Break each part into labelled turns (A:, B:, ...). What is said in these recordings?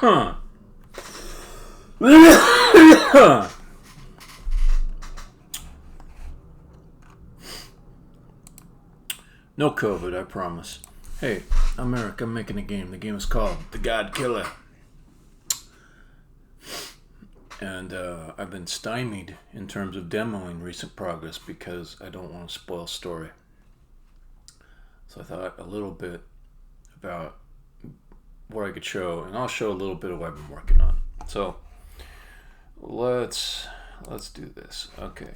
A: No COVID, I promise. Hey, I'm Eric. I'm making a game. The game is called The Godkiller. And I've been stymied in terms of demoing recent progress because I don't want to spoil story. So I thought a little bit about what I could show, and I'll show a little bit of what I've been working on. So let's do this. Okay.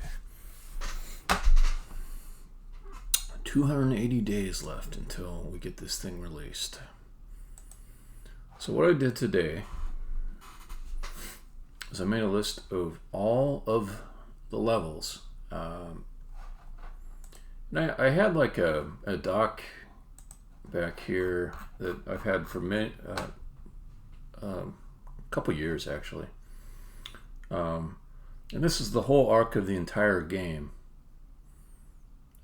A: 280 days left until we get this thing released. So what I did today is I made a list of all of the levels. And I had like a doc back here that I've had for a couple years actually. And this is the whole arc of the entire game,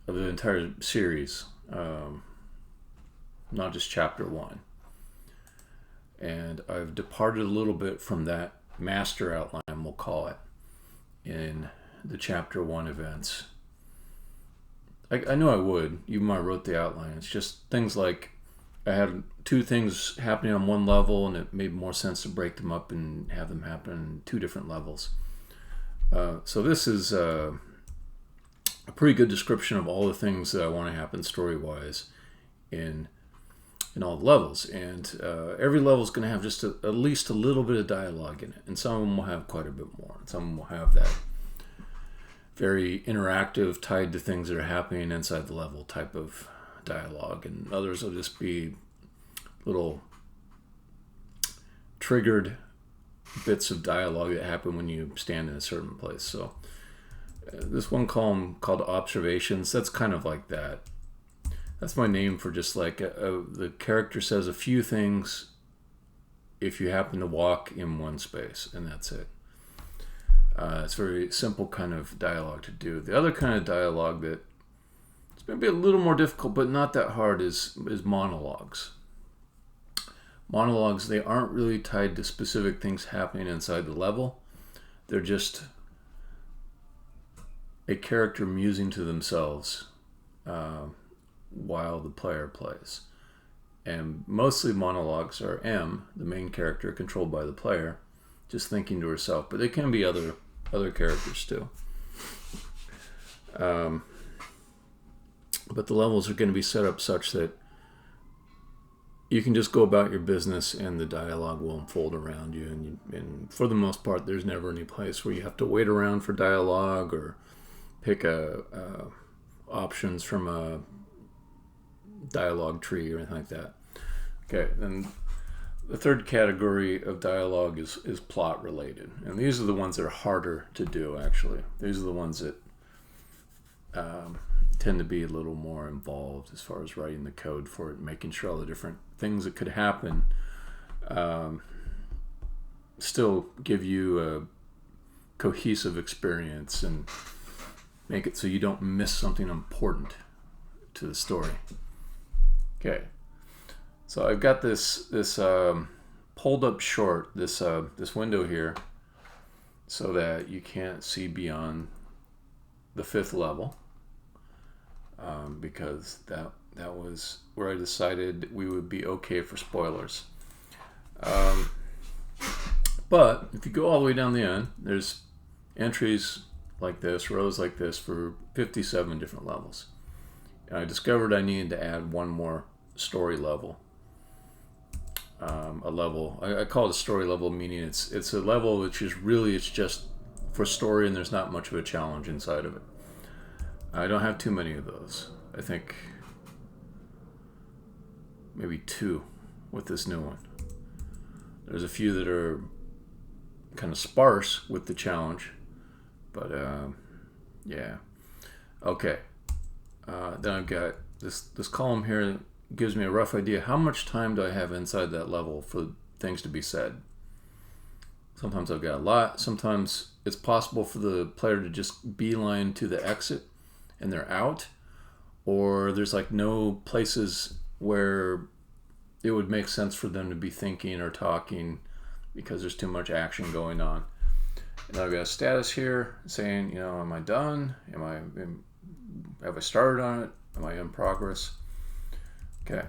A: of the entire series, not just chapter 1. And I've departed a little bit from that master outline, we'll call it, in the chapter 1 events. I knew I would, even when I wrote the outline. It's just things like I had 2 things happening on one level, and it made more sense to break them up and have them happen in 2 different levels. So this is a pretty good description of all the things that I want to happen story-wise in all the levels. And every level is going to have just at least a little bit of dialogue in it. And some of them will have quite a bit more. And some of them will have that very interactive, tied to things that are happening inside the level type of dialogue. And others will just be little triggered bits of dialogue that happen when you stand in a certain place. So this one column called Observations, that's kind of like that. That's my name for just like the character says a few things if you happen to walk in one space, and that's it. It's very simple kind of dialogue to do. The other kind of dialogue that it's maybe a little more difficult but not that hard is monologues. Monologues, they aren't really tied to specific things happening inside the level. They're just a character musing to themselves while the player plays. And mostly monologues are M, the main character controlled by the player, just thinking to herself, but they can be other characters too. But the levels are going to be set up such that you can just go about your business and the dialogue will unfold around you. And for the most part, there's never any place where you have to wait around for dialogue or pick options from a dialogue tree or anything like that. Okay, then the third category of dialogue is plot related, and these are the ones that are harder to do. Actually, these are the ones that tend to be a little more involved as far as writing the code for it, making sure all the different things that could happen still give you a cohesive experience and make it so you don't miss something important to the story. Okay, so I've got this pulled up short, this window here, so that you can't see beyond the 5th level, because that was where I decided we would be okay for spoilers. But if you go all the way down the end, there's entries like this, rows like this for 57 different levels. And I discovered I needed to add one more story level. A level, I call it a story level, meaning it's a level which is really, it's just for story and there's not much of a challenge inside of it. I don't have too many of those. I think maybe 2 with this new one. There's a few that are kind of sparse with the challenge, but yeah. Okay. Then I've got this column here that gives me a rough idea how much time do I have inside that level for things to be said. Sometimes I've got a lot. Sometimes it's possible for the player to just beeline to the exit and they're out, or there's like no places where it would make sense for them to be thinking or talking because there's too much action going on. And I've got a status here saying, you know, am I done? Have I started on it? Am I in progress? Okay.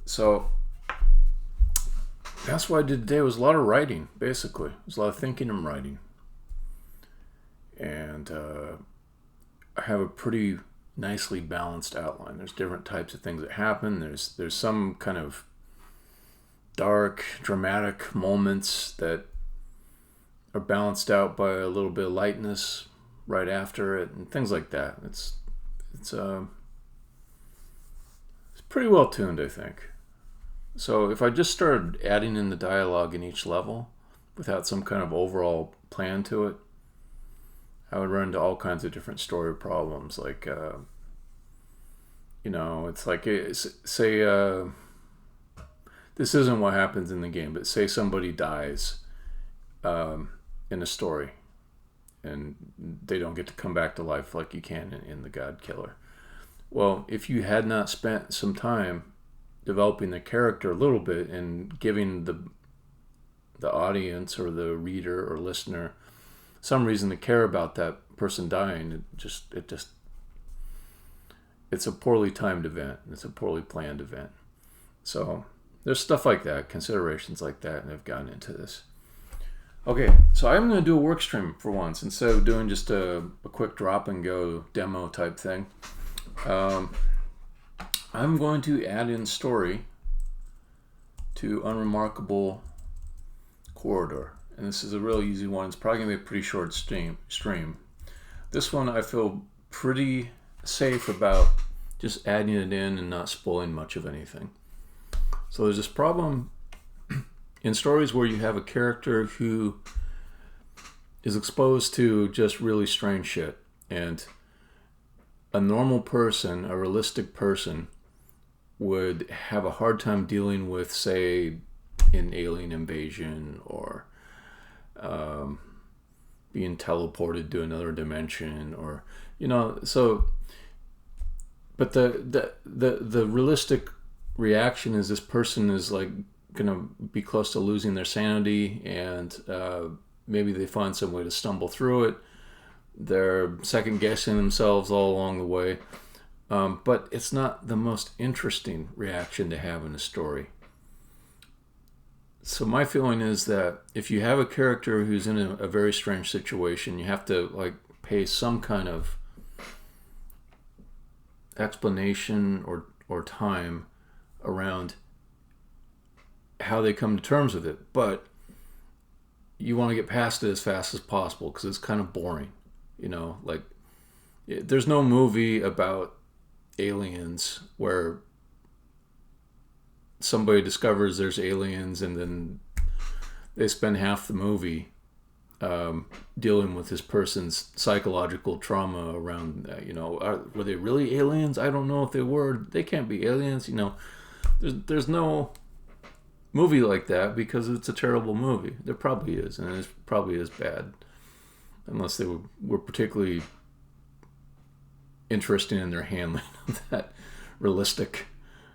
A: So that's what I did today. It was a lot of writing, basically. It was a lot of thinking and writing. And I have a pretty nicely balanced outline. There's different types of things that happen. There's some kind of dark, dramatic moments that are balanced out by a little bit of lightness right after it, and things like that. It's pretty well tuned, I think. So if I just started adding in the dialogue in each level without some kind of overall plan to it, I would run into all kinds of different story problems. Like, you know, it's like, say, this isn't what happens in the game, but say somebody dies in a story and they don't get to come back to life like you can in the Godkiller. Well, if you had not spent some time developing the character a little bit and giving the audience or the reader or listener some reason to care about that person dying, it's a poorly timed event. It's a poorly planned event. So there's stuff like that, considerations like that, and I've gotten into this. Okay, so I'm going to do a work stream for once instead of doing just a quick drop and go demo type thing. I'm going to add in story to Unremarkable Corridor. And this is a real easy one. It's probably going to be a pretty short stream. This one I feel pretty safe about just adding it in and not spoiling much of anything. So there's this problem in stories where you have a character who is exposed to just really strange shit. And a normal person, a realistic person, would have a hard time dealing with, say, an alien invasion or being teleported to another dimension, or, you know, so, but the realistic reaction is this person is like gonna be close to losing their sanity, and maybe they find some way to stumble through it. They're second guessing themselves all along the way, but it's not the most interesting reaction to have in a story. So my feeling is that if you have a character who's in a very strange situation, you have to like pay some kind of explanation or time around how they come to terms with it. But you want to get past it as fast as possible because it's kind of boring. You know, like there's no movie about aliens where somebody discovers there's aliens and then they spend half the movie dealing with this person's psychological trauma around, you know, were they really aliens? I don't know if they were. They can't be aliens. You know, there's no movie like that because it's a terrible movie. There probably is, and it probably is bad. Unless they were particularly interested in their handling of that realistic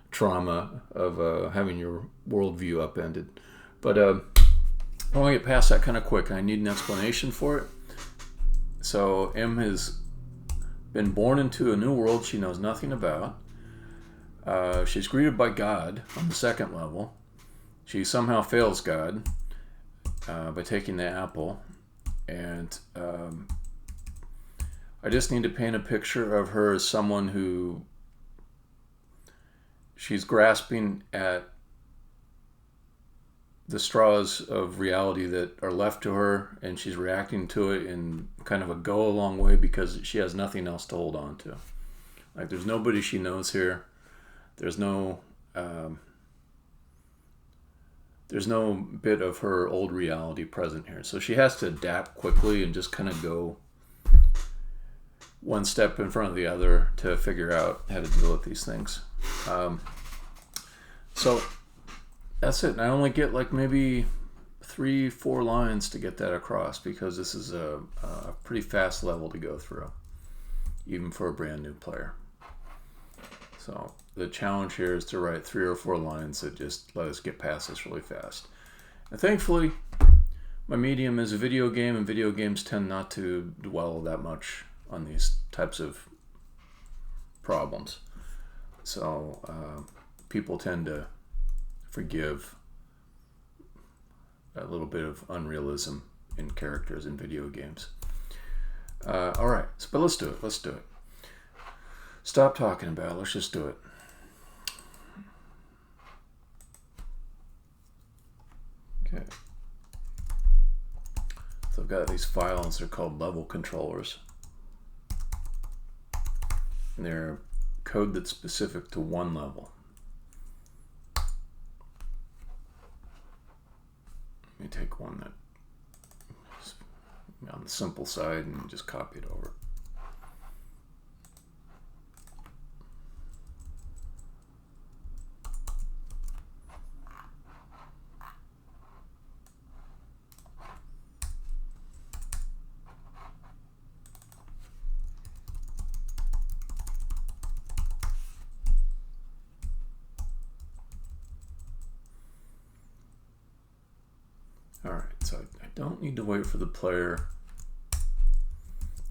A: trauma of having your worldview upended. But I want to get past that kind of quick. I need an explanation for it. So M has been born into a new world she knows nothing about. She's greeted by God on the second level. She somehow fails God by taking the apple. And I just need to paint a picture of her as someone who she's grasping at the straws of reality that are left to her, and she's reacting to it in kind of a go-along way because she has nothing else to hold on to. Like, there's nobody she knows here. There's no bit of her old reality present here. So she has to adapt quickly and just kind of go one step in front of the other to figure out how to deal with these things. So that's it. And I only get like maybe 3-4 lines to get that across because this is a pretty fast level to go through, even for a brand new player. So the challenge here is to write 3 or 4 lines that just let us get past this really fast. And thankfully, my medium is a video game, and video games tend not to dwell that much on these types of problems. So people tend to forgive a little bit of unrealism in characters in video games. All right, but let's do it. Stop talking about it. Let's just do it. Okay. So I've got these files. They're called level controllers. And they're code that's specific to one level. Let me take one that is on the simple side and just copy it over. Alright, so I don't need to wait for the player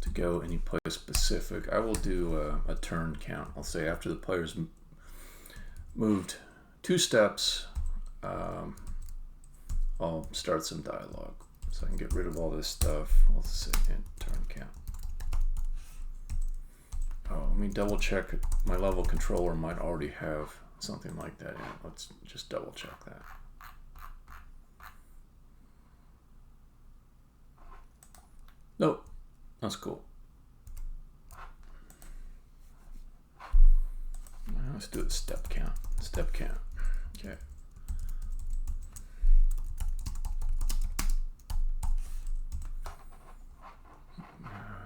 A: to go any place specific. I will do a turn count. I'll say after the player's moved 2 steps, I'll start some dialogue. So I can get rid of all this stuff. I'll say turn count. Oh, let me double check. My level controller might already have something like that in it. Let's just double check that. Nope, that's cool. Let's do the step count. Step count. Okay.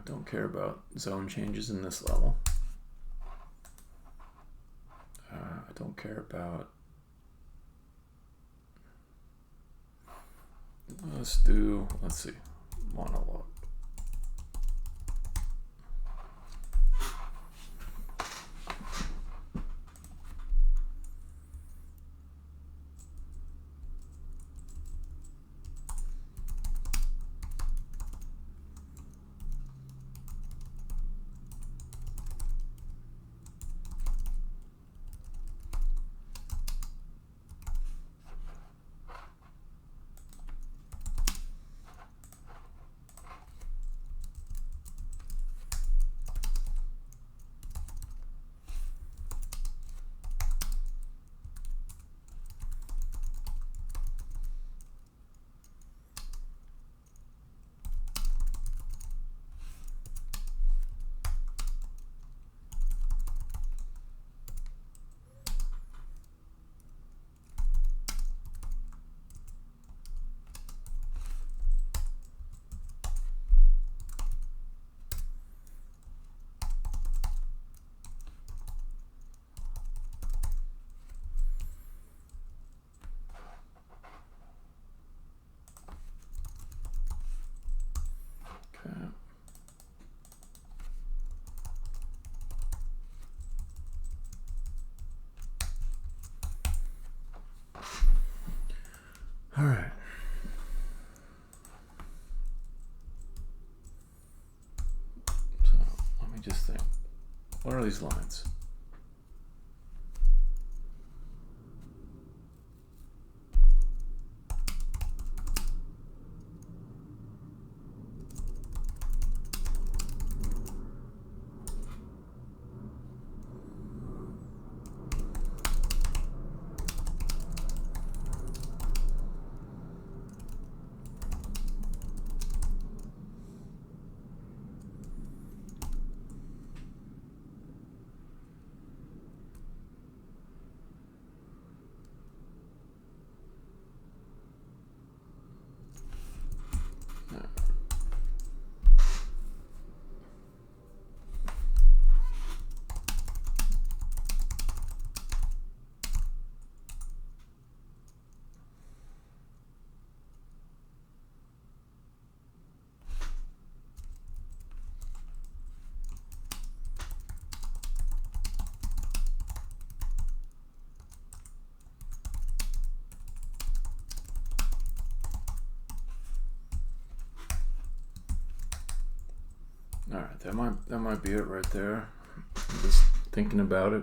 A: Don't care about zone changes in this level. I don't care about. Let's see, monologue. All right. So let me just think. What are these lines? All right, that might be it right there. I'm just thinking about it.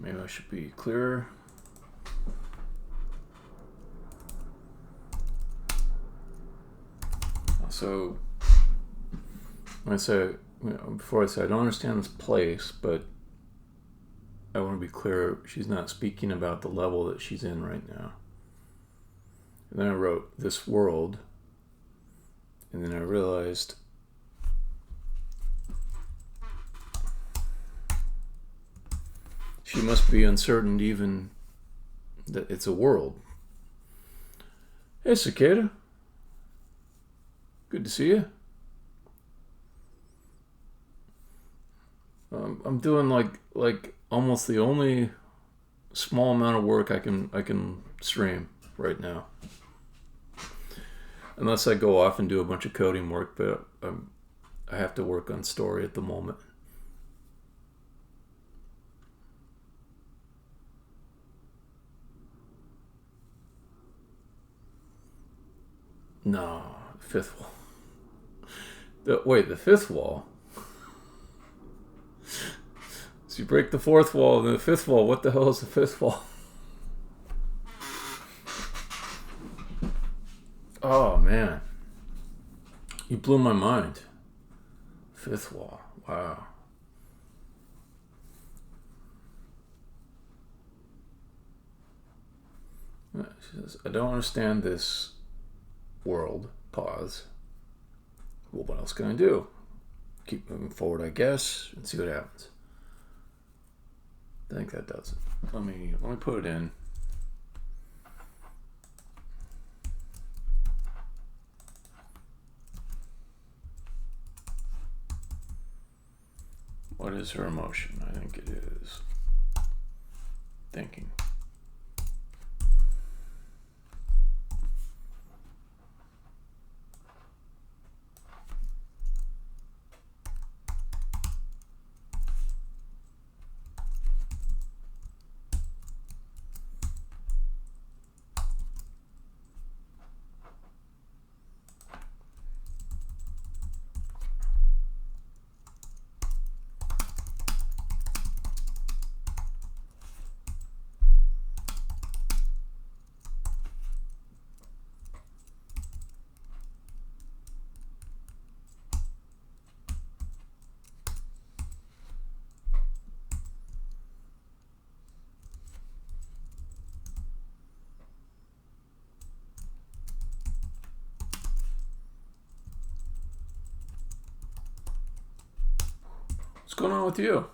A: Maybe I should be clearer. So, when I say, before I say I don't understand this place, but I want to be clear, she's not speaking about the level that she's in right now. And then I wrote this world, and then I realized she must be uncertain even that it's a world. Hey, Cicada. Good to see you. I'm doing like almost the only small amount of work I can stream right now, unless I go off and do a bunch of coding work. But I have to work on story at the moment. No, fifth wall. The fifth wall. So you break the fourth wall and the fifth wall. What the hell is the fifth wall? Oh man, you blew my mind. Fifth wall. Wow. She says, I don't understand this world. Pause. Well, what else can I do? Keep moving forward, I guess, and see what happens. I think that does it. Let me put it in. What is her emotion? I think it is thinking. What's going on with you?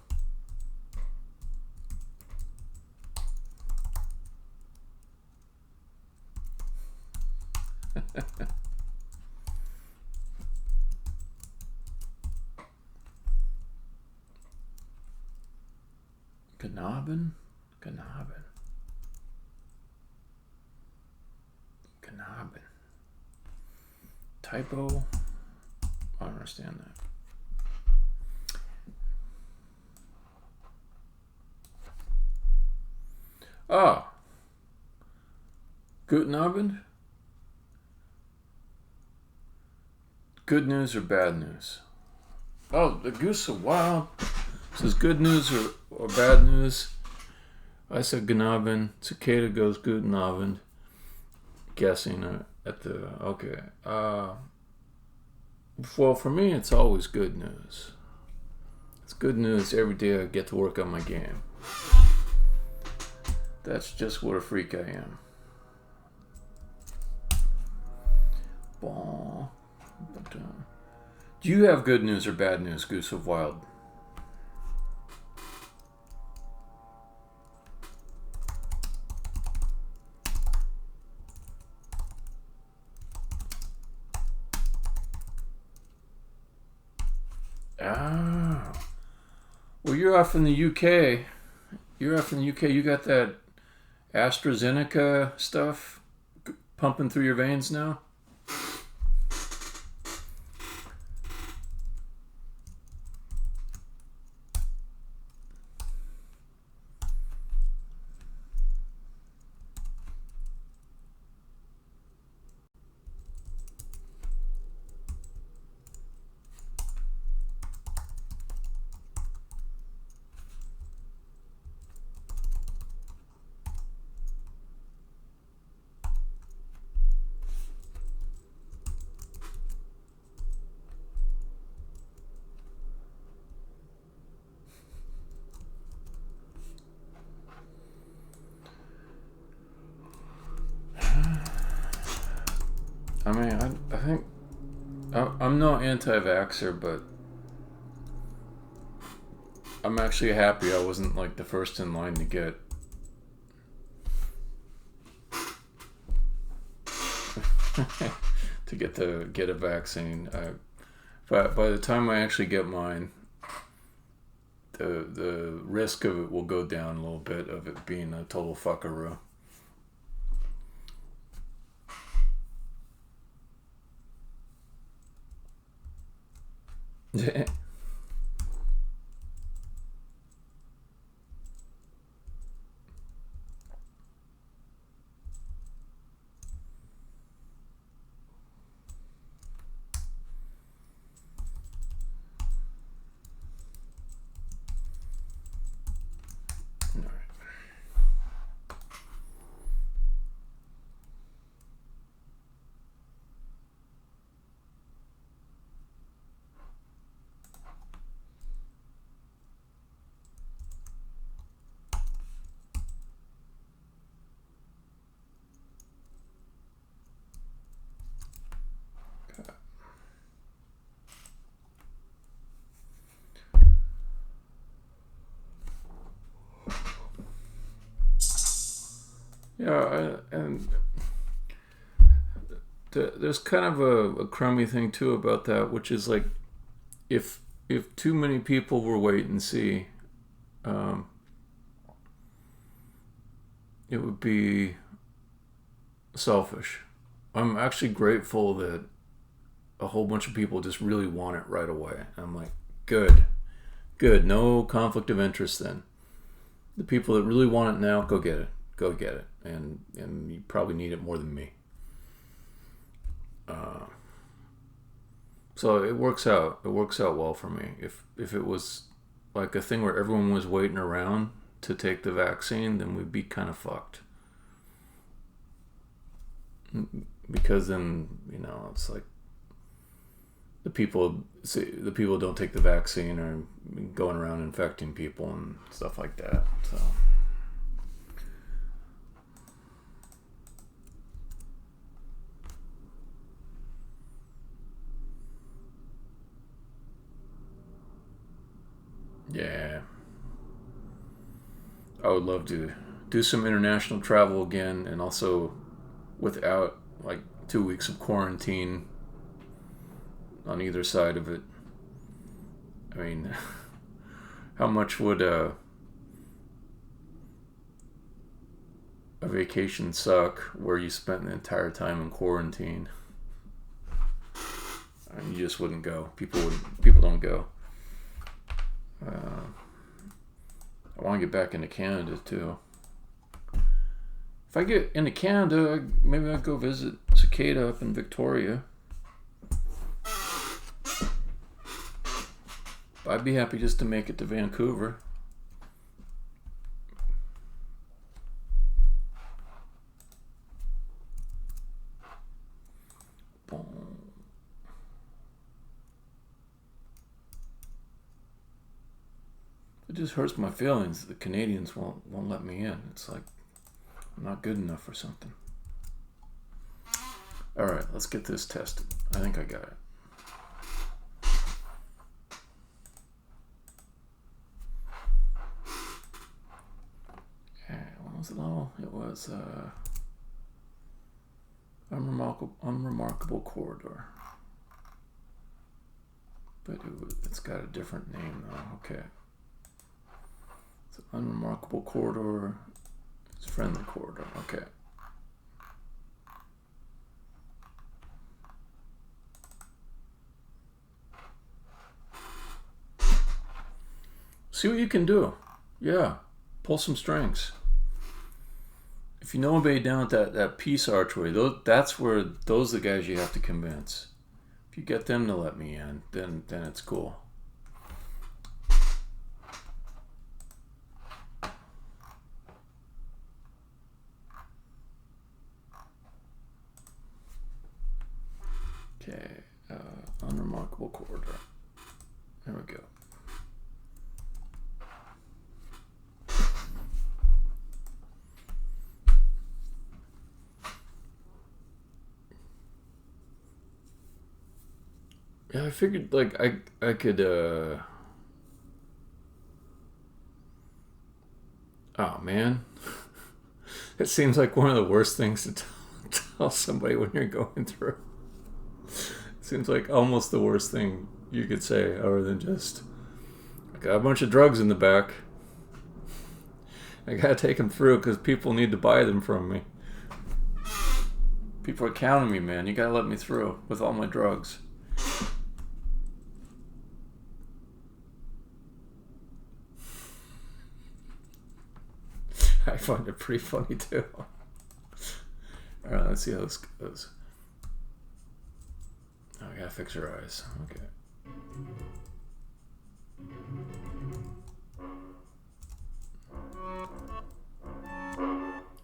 A: Ganabin? Typo? I don't understand that. Ah, Guten Abend. Good news or bad news? Oh, the Goose of Wild says good news or bad news. I said Guten Abend. Cicada goes Guten Abend. Guessing at the... Okay. Well, for me, it's always good news. It's good news every day I get to work on my game. That's just what a freak I am. Do you have good news or bad news, Goose of Wild? Ah. Well, you're off in the UK. You're off in the UK. You got that AstraZeneca stuff pumping through your veins now? I mean, I think I'm no anti-vaxxer, but I'm actually happy I wasn't like the first in line to get get a vaccine. But by the time I actually get mine, the risk of it will go down a little bit of it being a total fuckaroo. Yeah, and there's kind of a crummy thing too about that, which is like if too many people were wait and see, it would be selfish. I'm actually grateful that a whole bunch of people just really want it right away. I'm like, good, no conflict of interest then. The people that really want it now, go get it, and you probably need it more than me. So it works out well for me. If it was like a thing where everyone was waiting around to take the vaccine, then we'd be kind of fucked. Because then, it's like the people don't take the vaccine are going around infecting people and stuff like that. So yeah, I would love to do some international travel again, and also without like 2 weeks of quarantine on either side of it. I mean, how much would a vacation suck where you spent the entire time in quarantine? I mean, you just wouldn't go. People don't go. I want to get back into Canada too. If I get into Canada, maybe I'll go visit Cicada up in Victoria. I'd be happy just to make it to Vancouver. It just hurts my feelings. The Canadians won't let me in. It's like I'm not good enough or something. All right, let's get this tested. I think I got it. Okay, what was the level? It was unremarkable corridor. But it's got a different name though. Okay. It's an unremarkable corridor. It's friendly corridor. Okay. See what you can do. Yeah. Pull some strings. If you know anybody down at that Peace Archway, those are the guys you have to convince. If you get them to let me in, then it's cool. Okay, unremarkable corridor. There we go. Yeah, I figured like I could oh man. It seems like one of the worst things to tell somebody when you're going through. It seems like almost the worst thing you could say, other than just, I got a bunch of drugs in the back. I gotta take them through because people need to buy them from me. People are counting me, man. You gotta let me through with all my drugs. I find it pretty funny too. Alright, let's see how this goes. Oh, I gotta fix her eyes. Okay.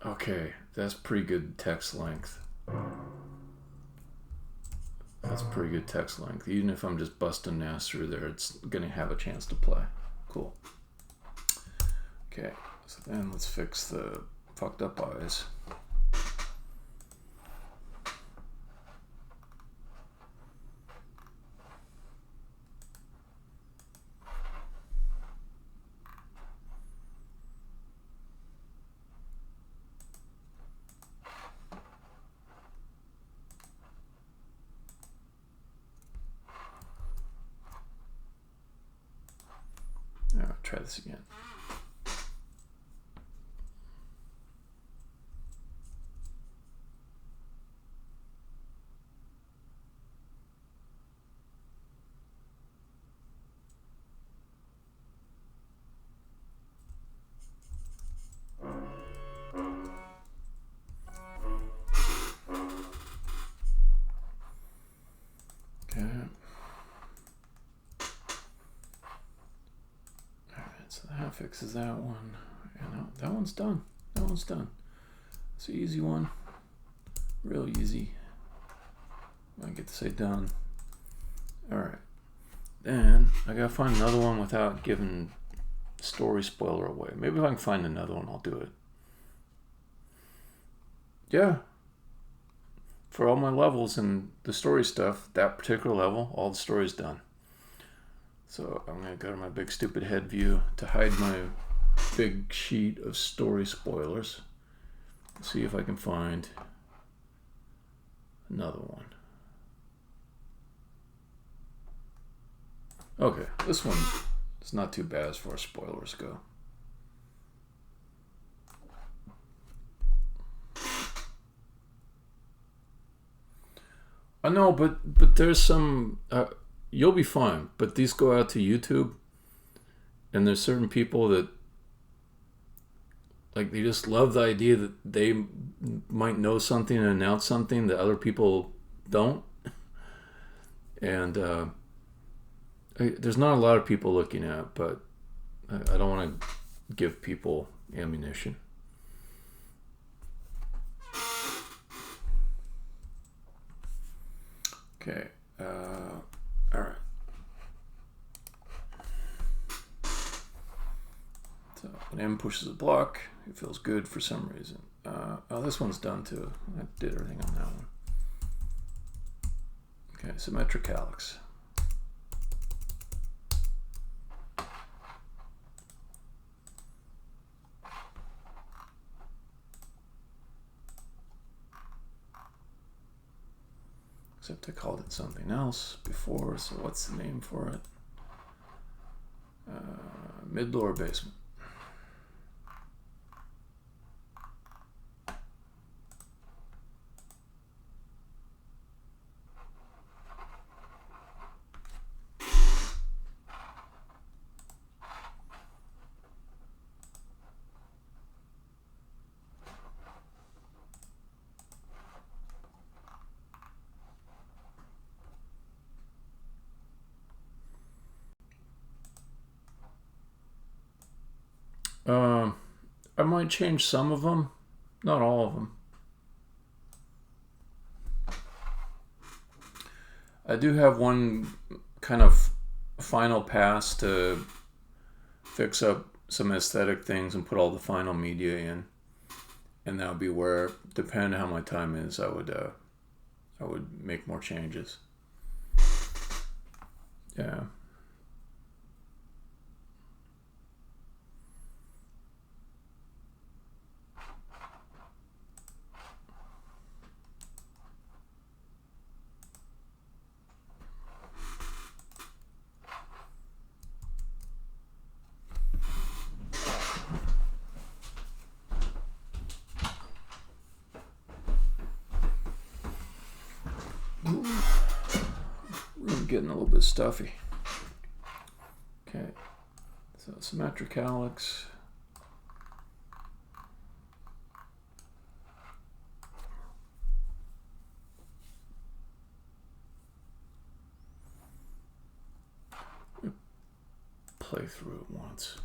A: Okay, that's pretty good text length. That's pretty good text length. Even if I'm just busting ass through there, it's gonna have a chance to play. Cool. Okay, so then let's fix the fucked up eyes. Try this again. Okay. So that fixes that one. And that one's done. That one's done. It's an easy one. Real easy. I get to say done. Alright. Then I gotta find another one without giving story spoiler away. Maybe if I can find another one, I'll do it. Yeah. For all my levels and the story stuff, that particular level, all the story's done. So I'm going to go to my big stupid head view to hide my big sheet of story spoilers. See if I can find another one. Okay, this one is not too bad as far as spoilers go. I know, but there's some... you'll be fine, but these go out to YouTube, and there's certain people that like they just love the idea that they might know something and announce something that other people don't. And there's not a lot of people looking at, but I don't want to give people ammunition. Okay. All right. So when M pushes a block, it feels good for some reason. Oh, this one's done too. I did everything on that one. Okay, symmetric calyx. Except I called it something else before, so what's the name for it? Mid-lower basement. I might change some of them, not all of them. I do have one kind of final pass to fix up some aesthetic things and put all the final media in, and that would be where, depending on how my time is, I would make more changes. Yeah. Really getting a little bit stuffy. Okay, so symmetric calyx. Play through it once.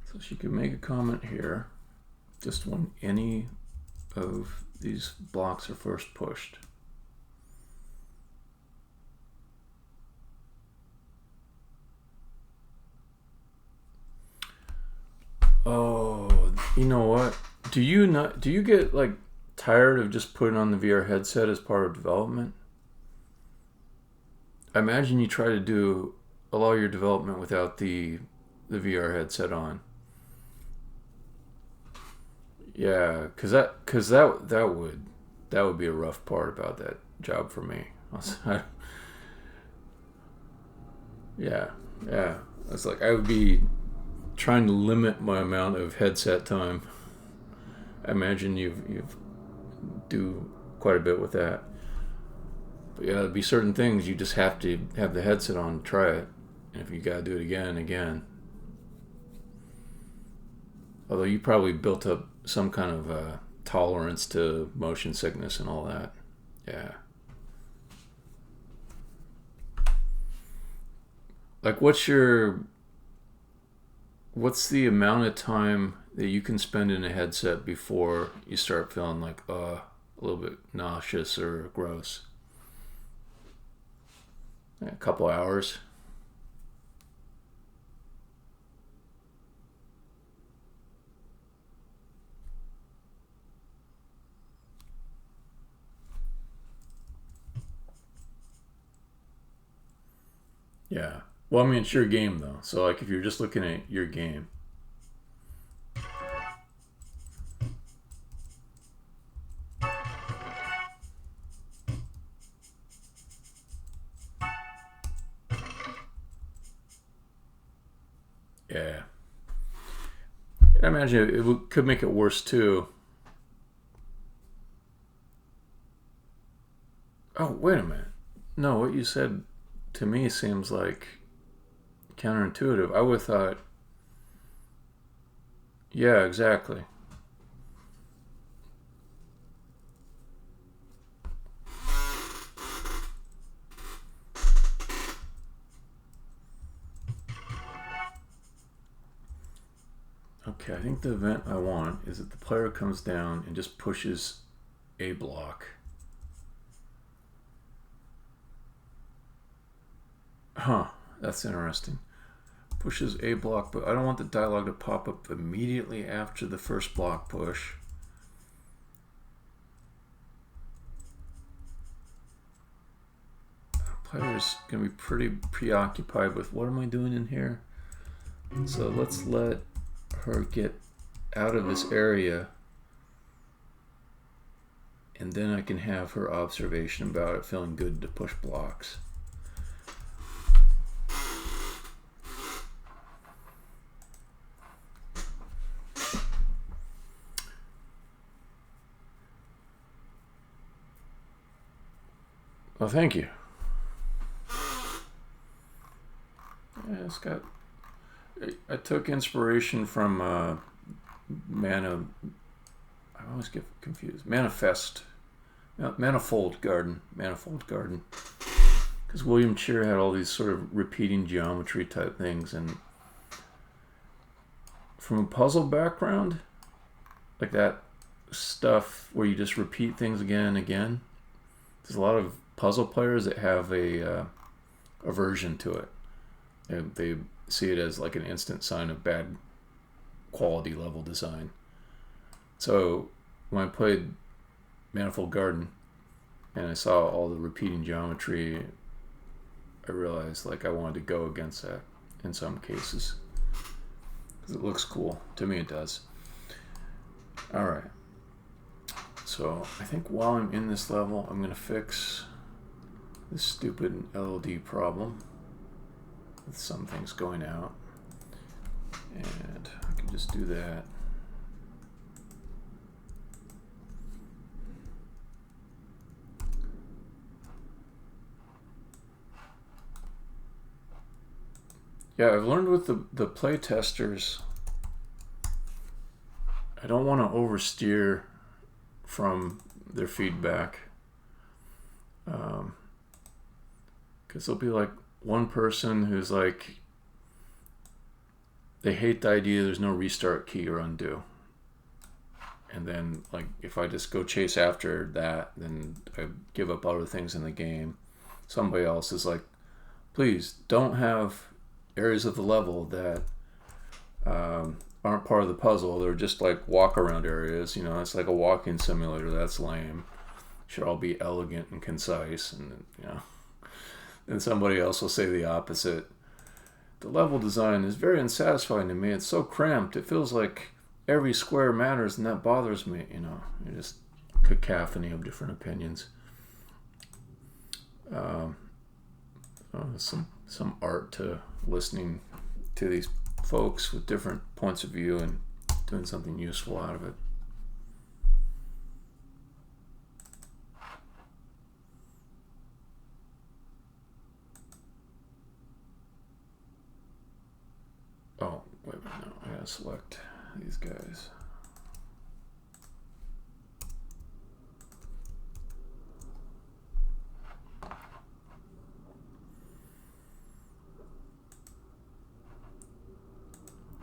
A: So she could make a comment here just when any of these blocks are first pushed. Oh, you know what? Do you get like tired of just putting on the VR headset as part of development? I imagine you try to do a lot of your development without the VR headset on. Yeah, cause that would be a rough part about that job for me. Yeah. It's like I would be trying to limit my amount of headset time. I imagine you've do quite a bit with that. But yeah, there'd be certain things you just have to have the headset on to try it, and if you gotta do it again and again. Although you probably built up some kind of tolerance to motion sickness and all that. Yeah. Like, what's the amount of time that you can spend in a headset before you start feeling like a little bit nauseous or gross? A couple hours. Yeah. Well, I mean, it's your game though. So like, if you're just looking at your game. Yeah. I imagine it could make it worse too. Oh, wait a minute. No, what you said to me seems like counterintuitive. I would have thought, yeah, exactly. Okay, I think the event I want is that the player comes down and just pushes a block. Huh, that's interesting. Pushes a block, but I don't want the dialogue to pop up immediately after the first block push. Player's going to be pretty preoccupied with what am I doing in here? So let's let her get out of this area, and then I can have her observation about it feeling good to push blocks. Well, thank you. Yeah, it's got. I took inspiration from I always get confused. Manifold Garden. Because William Cheer had all these sort of repeating geometry type things, and from a puzzle background, like that stuff where you just repeat things again and again. There's a lot of puzzle players that have a aversion to it. They see it as like an instant sign of bad quality level design. So when I played Manifold Garden and I saw all the repeating geometry, I realized like I wanted to go against that in some cases because it looks cool. To me it does. Alright, so I think while I'm in this level I'm going to fix this stupid LOD problem with some things going out, and I can just do that. Yeah, I've learned with the play testers, I don't want to oversteer from their feedback, because there'll be like one person who's like, they hate the idea there's no restart key or undo, and then like if I just go chase after that, then I give up other things in the game. Somebody else is like, please don't have areas of the level that aren't part of the puzzle. They're just like walk around areas, you know, it's like a walking simulator. That's lame. Should all be elegant and concise. And you know, then somebody else will say the opposite. The level design is very unsatisfying to me. It's so cramped. It feels like every square matters, and that bothers me. You know, you're just cacophony of different opinions. Some art to listening to these folks with different points of view and doing something useful out of it. Oh, wait a minute, no, I gotta select these guys.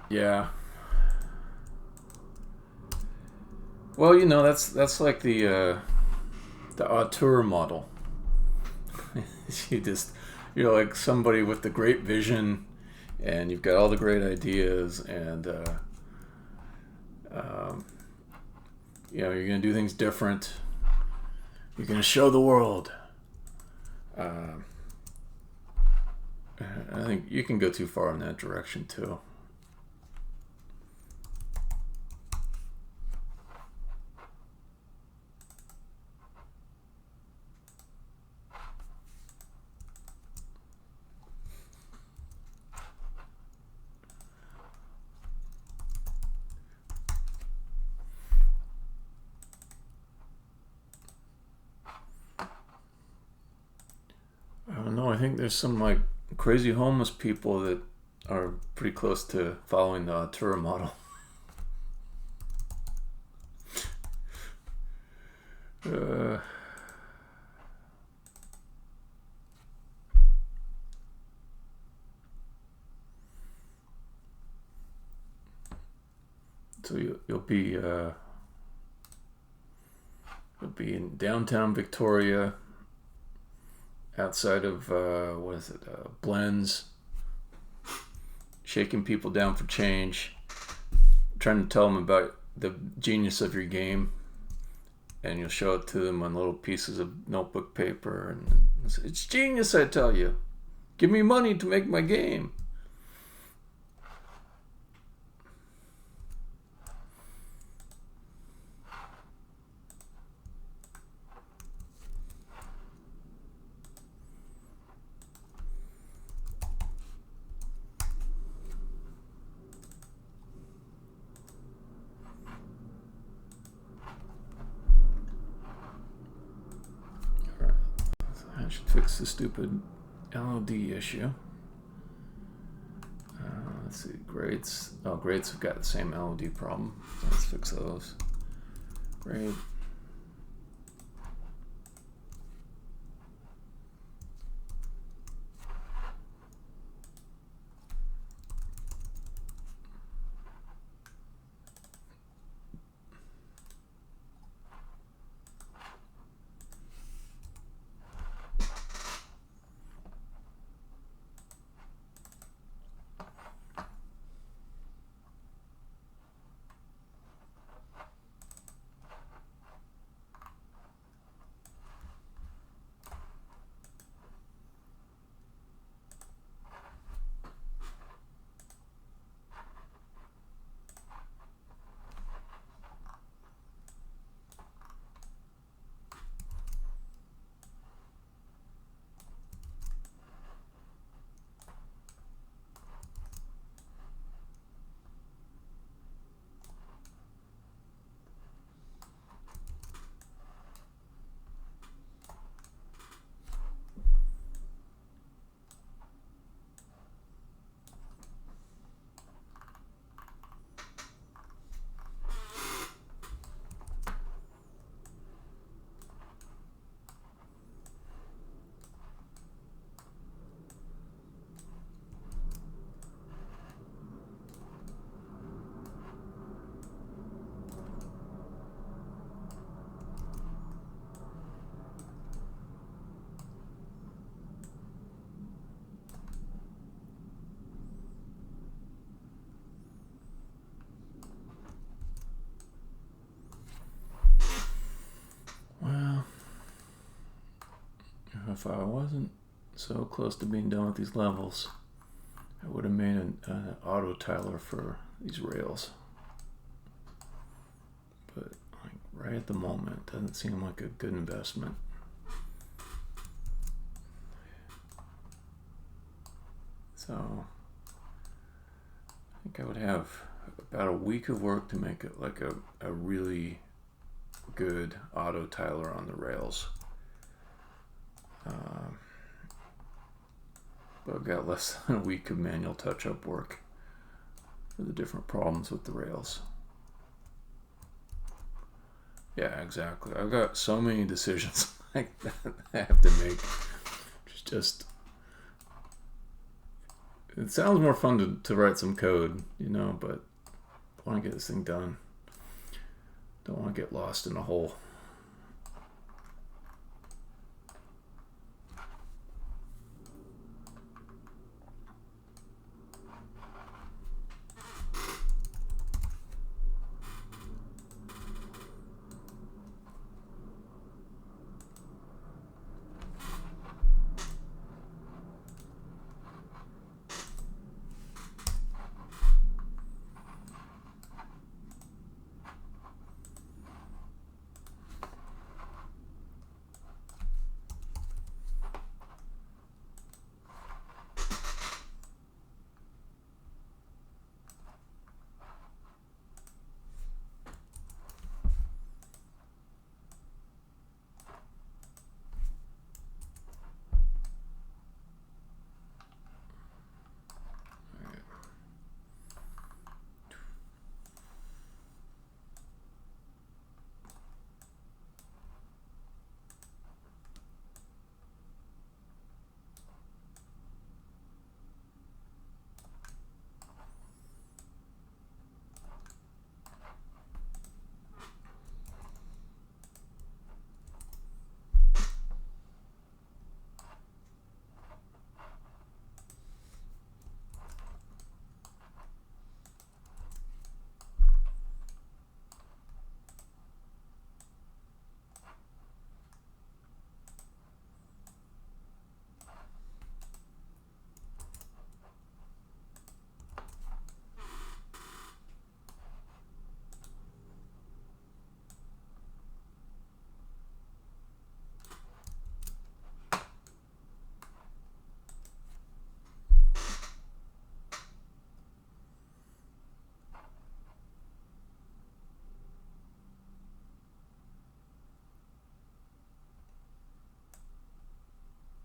A: Yeah. Well, you know, that's like the auteur model. You're like somebody with the great vision, and you've got all the great ideas, and you know, you're gonna do things different. You're gonna show the world. I think you can go too far in that direction too. think there's some like crazy homeless people that are pretty close to following the Tura model. So you'll be in downtown Victoria, outside of Blends, shaking people down for change, trying to tell them about the genius of your game, and you'll show it to them on little pieces of notebook paper, and it's genius, I tell you. Give me money to make my game. I should fix the stupid LOD issue. Let's see, grades. Oh, grades have got the same LOD problem. So let's fix those. Grade. If I wasn't so close to being done with these levels, I would have made an auto tiler for these rails. But like right at the moment, it doesn't seem like a good investment. So I think I would have about a week of work to make it like a really good auto tiler on the rails. But I've got less than a week of manual touch-up work for the different problems with the rails. Yeah, exactly. I've got so many decisions like that I have to make. It's just, it sounds more fun to write some code, you know, but I want to get this thing done. Don't want to get lost in a hole.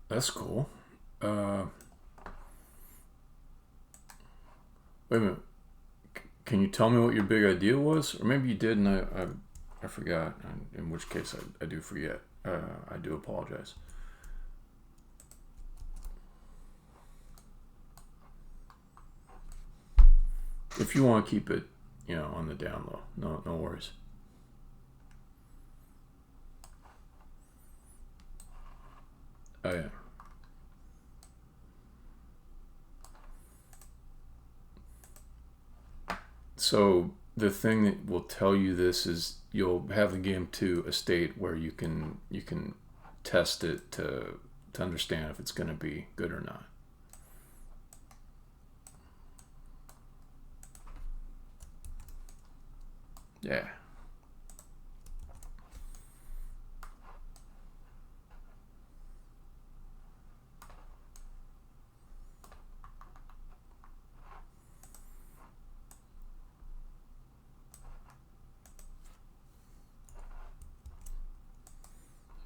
A: That's cool. Wait a minute. Can you tell me what your big idea was? Or maybe you did and I forgot. In which case I do forget. I do apologize. If you want to keep it, you know, on the down low, no worries. Oh yeah. So the thing that will tell you this is you'll have the game to a state where you can test it to understand if it's going to be good or not. Yeah.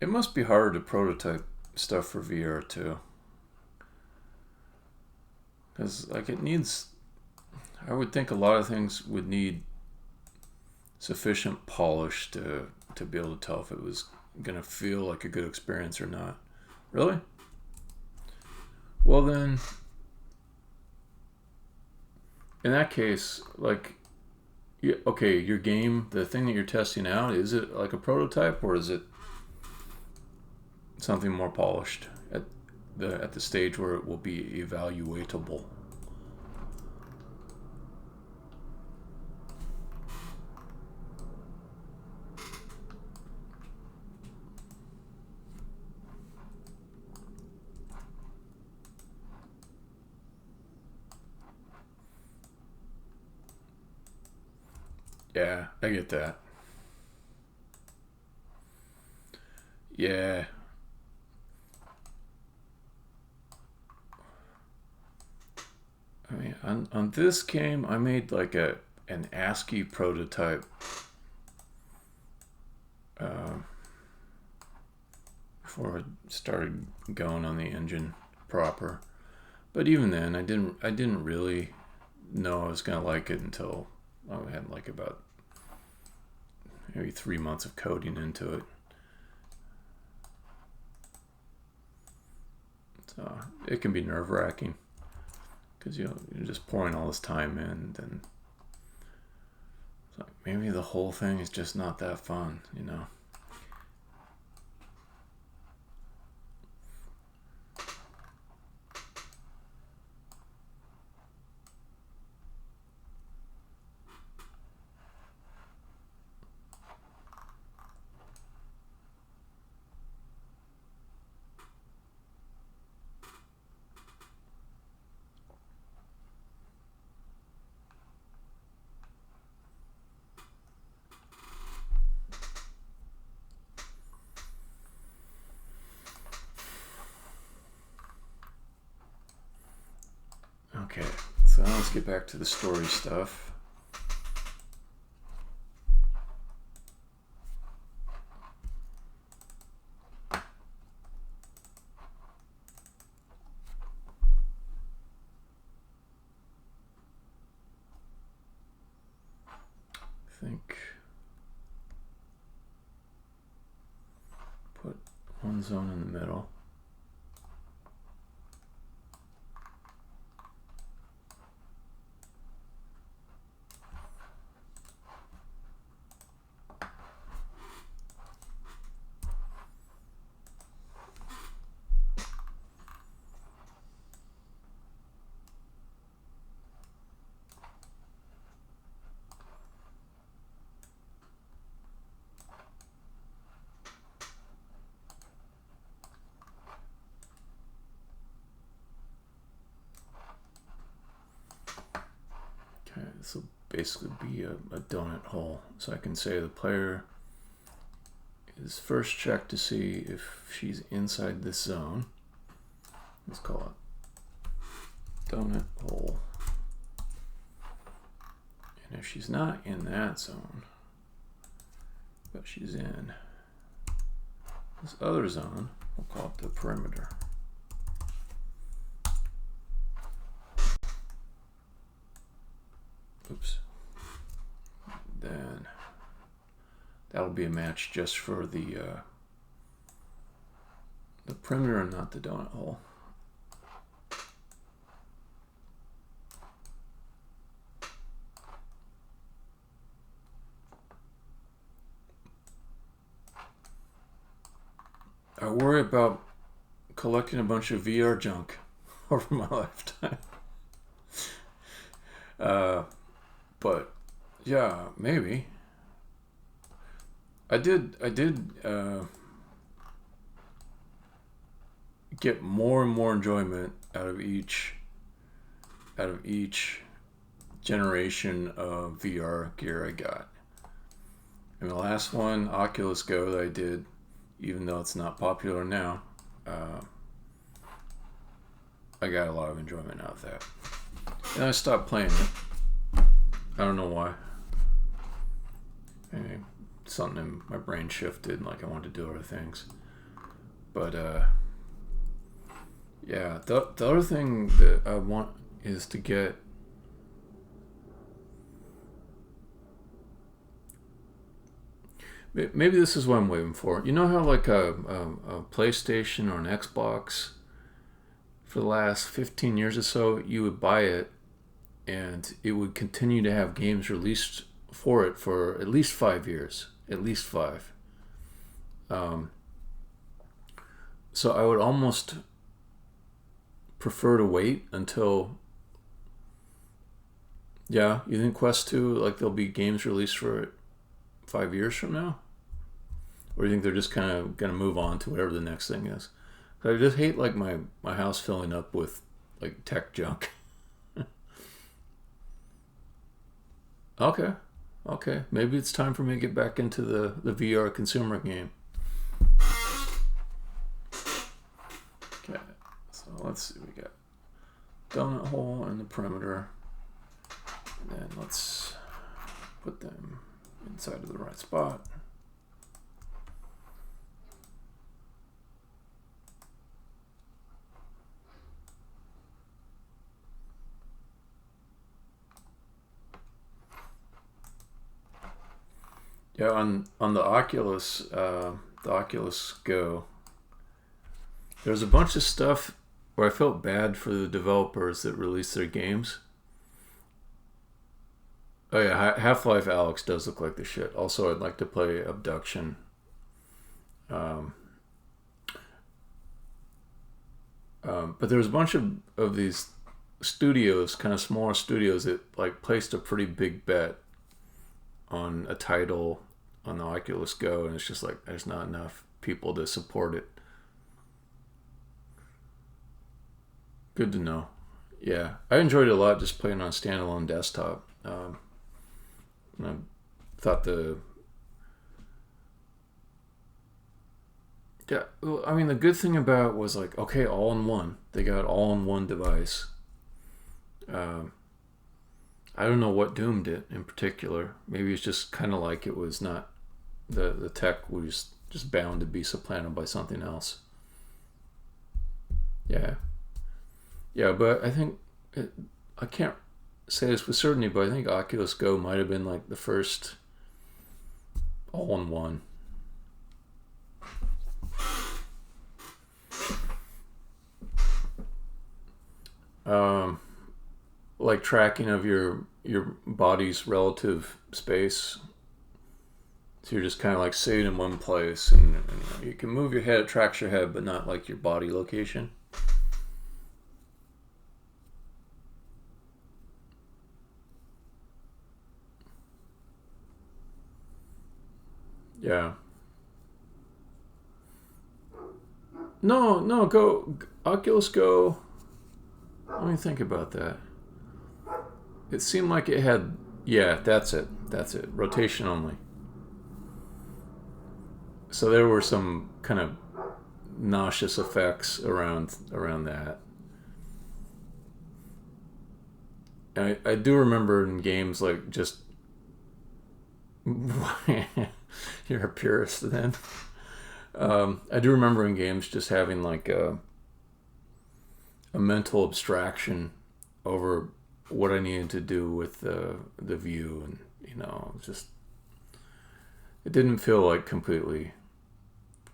A: It must be harder to prototype stuff for VR too. Because, like, it needs... I would think a lot of things would need sufficient polish to be able to tell if it was going to feel like a good experience or not. Really? Well then, in that case, like, okay, your game, the thing that you're testing out, is it like a prototype or is it something more polished at the stage where it will be evaluatable? Yeah, I get that. Yeah. I mean, on this game, I made like an ASCII prototype before I started going on the engine proper. But even then, I didn't really know I was gonna like it until I had like about maybe 3 months of coding into it. So it can be nerve-wracking because you're just pouring all this time in, and it's like maybe the whole thing is just not that fun, you know. Okay, so now let's get back to the story stuff. I think put one zone in the middle. Okay, this will basically be a donut hole. So I can say the player is first checked to see if she's inside this zone. Let's call it donut hole. And if she's not in that zone, but she's in this other zone, we'll call it the perimeter. Oops. Then that'll be a match just for the perimeter and not the donut hole. I worry about collecting a bunch of VR junk over my lifetime. But yeah, maybe. I did get more and more enjoyment out of each generation of VR gear I got. And the last one, Oculus Go, that I did, even though it's not popular now, I got a lot of enjoyment out of that. And I stopped playing it. I don't know why. Maybe something in my brain shifted and like I wanted to do other things. But yeah, the other thing that I want is to get maybe this is what I'm waiting for. You know how like a PlayStation or an Xbox for the last 15 years or so, you would buy it and it would continue to have games released for it for at least 5 years. At least 5. So I would almost prefer to wait until... Yeah, you think Quest 2, like there'll be games released for it 5 years from now? Or do you think they're just kind of going to move on to whatever the next thing is? I just hate like my house filling up with like tech junk. Okay. Maybe it's time for me to get back into the VR consumer game. Okay, so let's see. We got donut hole and the perimeter. And then let's put them inside of the right spot. Yeah, on the Oculus Go, there's a bunch of stuff where I felt bad for the developers that released their games. Oh yeah, Half-Life Alyx does look like the shit. Also, I'd like to play Abduction. But there's a bunch of these studios, kind of smaller studios, that like placed a pretty big bet on a title on the Oculus Go, and it's just like there's not enough people to support it. Good to know. Yeah, I enjoyed it a lot just playing on a standalone desktop. And I thought yeah, well, I mean, the good thing about it was like, okay, all in one. They got all in one device. I don't know what doomed it in particular. Maybe it's just kind of like it was not, the tech was just bound to be supplanted by something else. Yeah, but I think, I can't say this with certainty, but I think Oculus Go might have been like the first all-in-one. Like tracking of your body's relative space. So you're just kind of like sitting in one place, and you can move your head, it tracks your head, but not like your body location. Yeah. No, go Oculus Go. Let me think about that. It seemed like it had, yeah, that's it. Rotation only. So there were some kind of nauseous effects around that. And I do remember in games like just you're a purist then. I do remember in games just having like a mental abstraction over what I needed to do with the view, and just it didn't feel like completely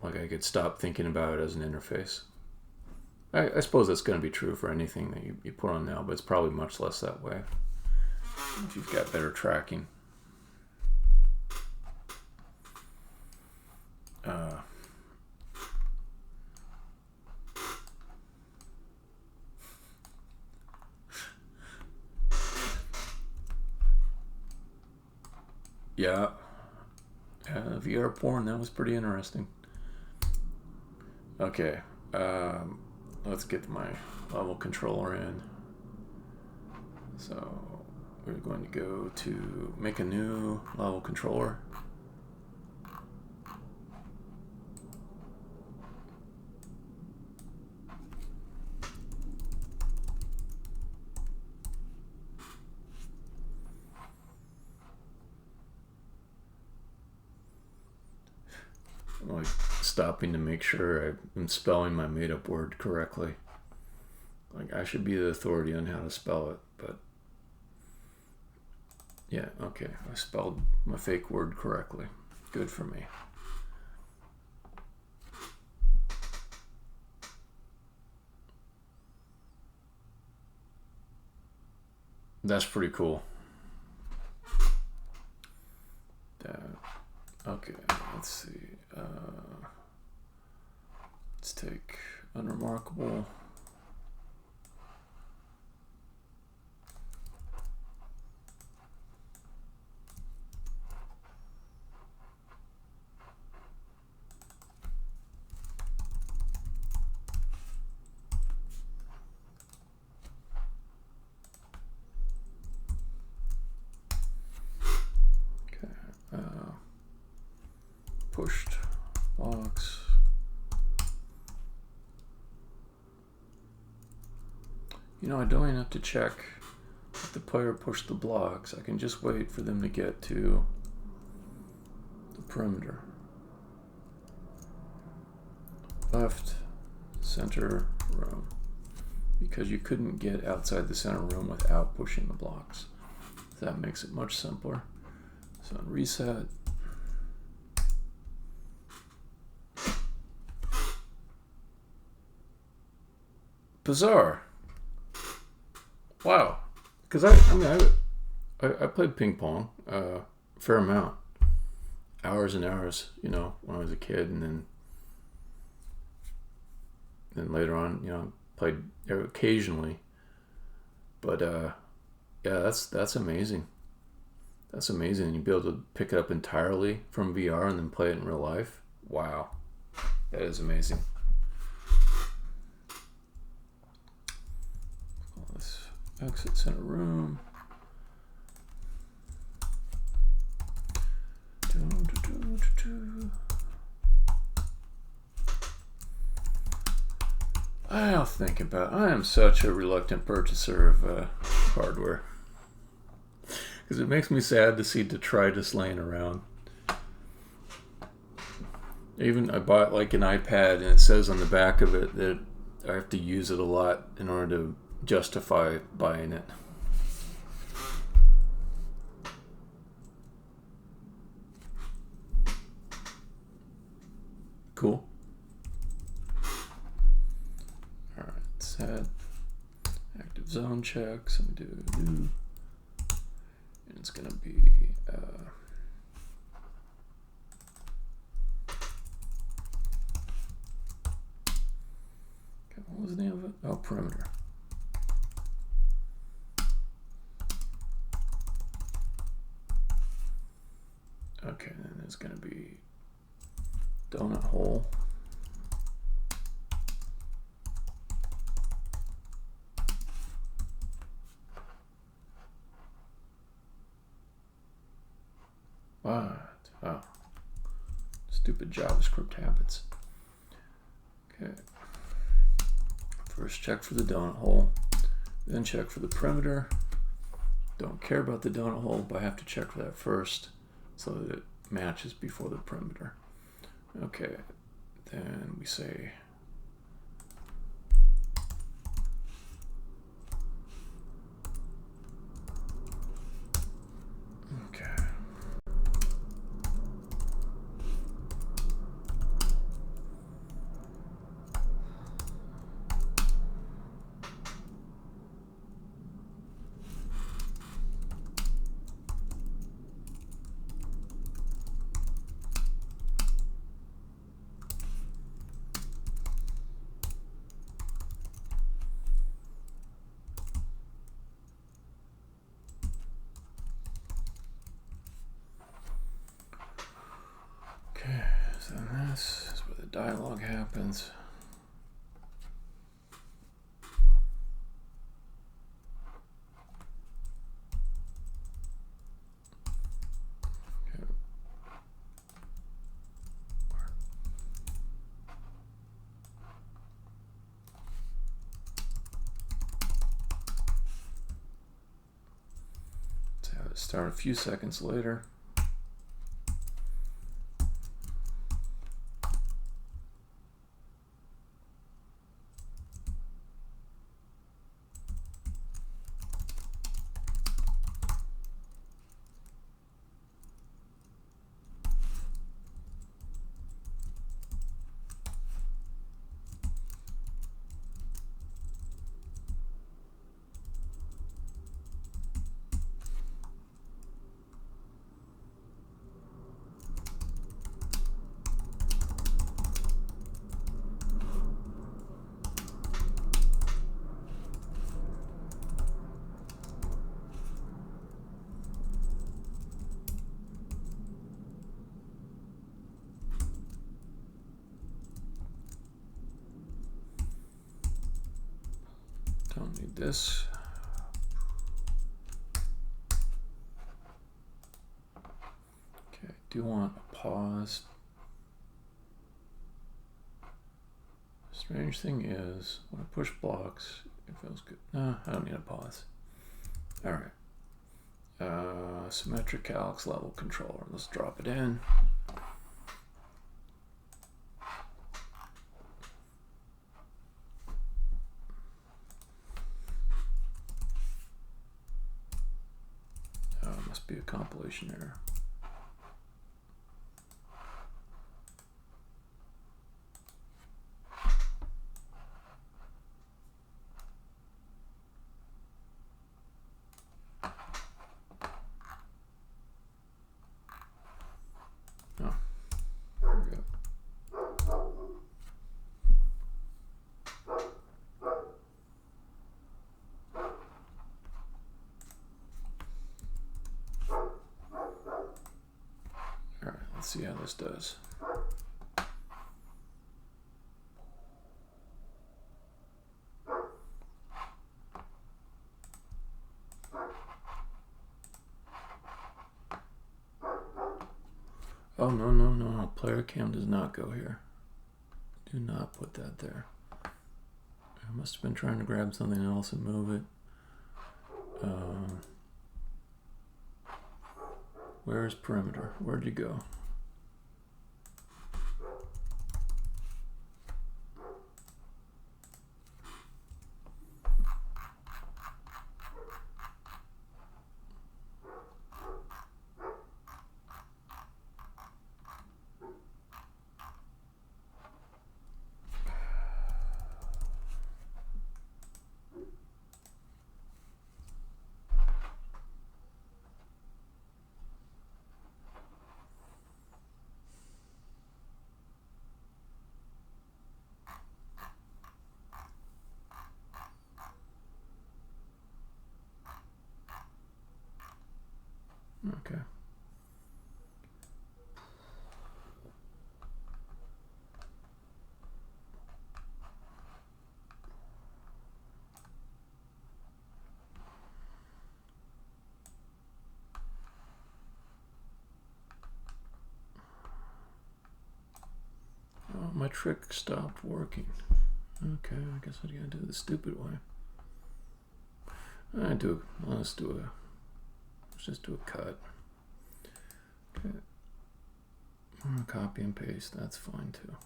A: like I could stop thinking about it as an interface. I suppose that's going to be true for anything that you put on now, but it's probably much less that way if you've got better tracking. Yeah, VR porn, that was pretty interesting. Okay, let's get my level controller in. So we're going to go to make a new level controller. I'm like stopping to make sure I'm spelling my made-up word correctly. Like, I should be the authority on how to spell it, but yeah, okay, I spelled my fake word correctly. Good for me. That's pretty cool. Okay, let's see. Let's take unremarkable. Pushed blocks. I don't even have to check if the player pushed the blocks. I can just wait for them to get to the perimeter. Left, center, room. Because you couldn't get outside the center room without pushing the blocks. That makes it much simpler. So on reset, bizarre. Wow. Because I played ping pong a fair amount, hours and hours, when I was a kid, and then later on, played occasionally. But yeah, that's amazing. That's amazing. You'd be able to pick it up entirely from VR and then play it in real life. Wow, that is amazing. Let's exit center room. I'll think about it. I am such a reluctant purchaser of hardware. Because it makes me sad to see detritus laying around. Even I bought like an iPad, and it says on the back of it that I have to use it a lot in order to justify buying it. Cool. Alright, set active zone checks and do new. And it's going to be what was the name of it? Oh, perimeter. Okay, then there's going to be donut hole. What? Oh. Stupid JavaScript habits. Okay. First check for the donut hole, then check for the perimeter. Don't care about the donut hole, but I have to check for that first so that it matches before the perimeter. Okay, then we say then this is where the dialogue happens. Start a few seconds later. Don't need this. Okay, do want a pause. Strange thing is, when I push blocks, it feels good. No, I don't need a pause. All right. Symmetric calcs level controller. Let's drop it in. Must be a compilation error. Oh, there we go. Let's see how this does. Oh, no. Player cam does not go here. Do not put that there. I must have been trying to grab something else and move it. Where's perimeter? Where'd you go? Okay. Oh, my trick stopped working. Okay, I guess I gotta do it the stupid way. Let's just do a cut. Okay. I'm gonna copy and paste, that's fine too.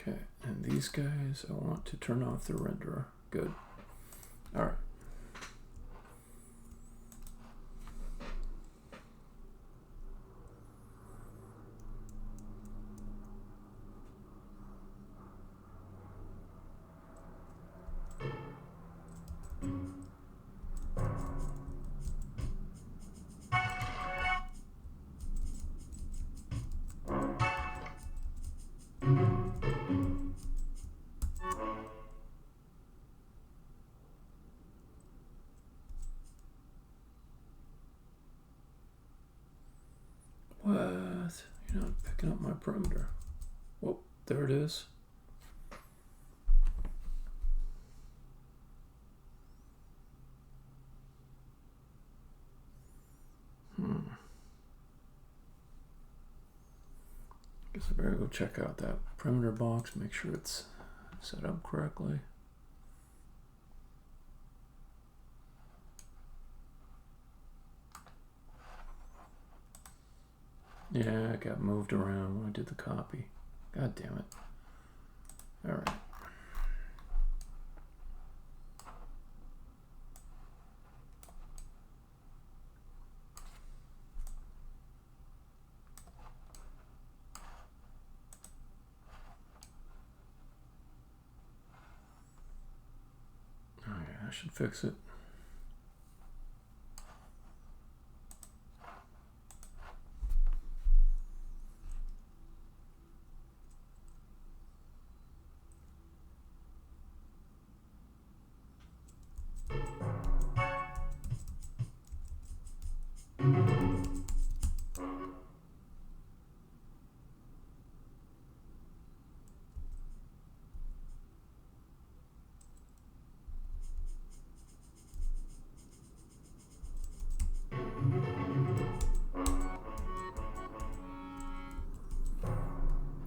A: Okay, and these guys, I want to turn off the renderer. Good. All right. picking up my perimeter. Oh, there it is. Guess I better go check out that perimeter box, make sure it's set up correctly. Yeah, it got moved around when I did the copy. God damn it. All right. I should fix it.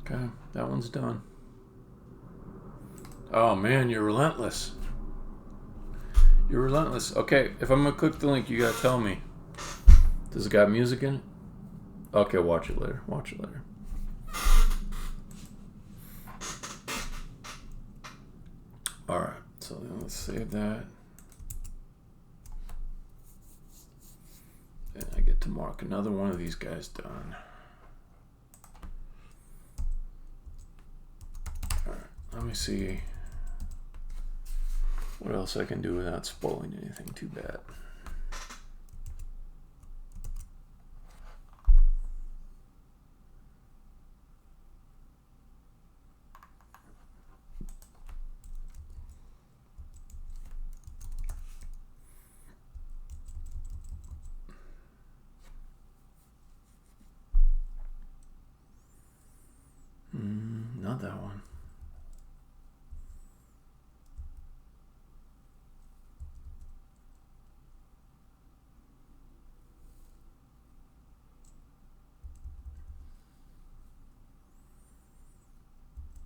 A: Okay, that one's done. Oh man, you're relentless. You're relentless. Okay, if I'm gonna click the link, you gotta tell me. Does it got music in it? Okay, watch it later. Watch it later. Alright, so then let's save that. And I get to mark another one of these guys done. Alright, let me see what else I can do without spoiling anything too bad. Not that one.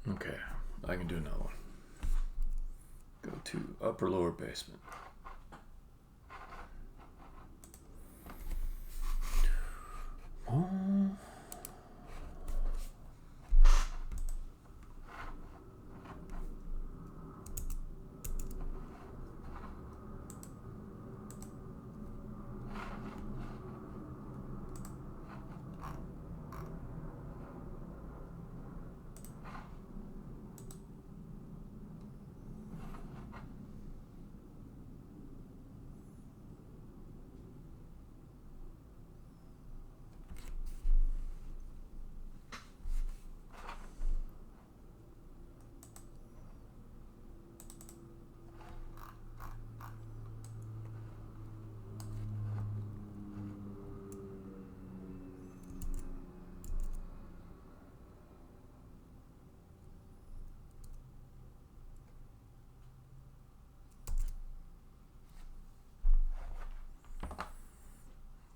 A: Okay, I can do another one. Go to upper lower basement. Oh.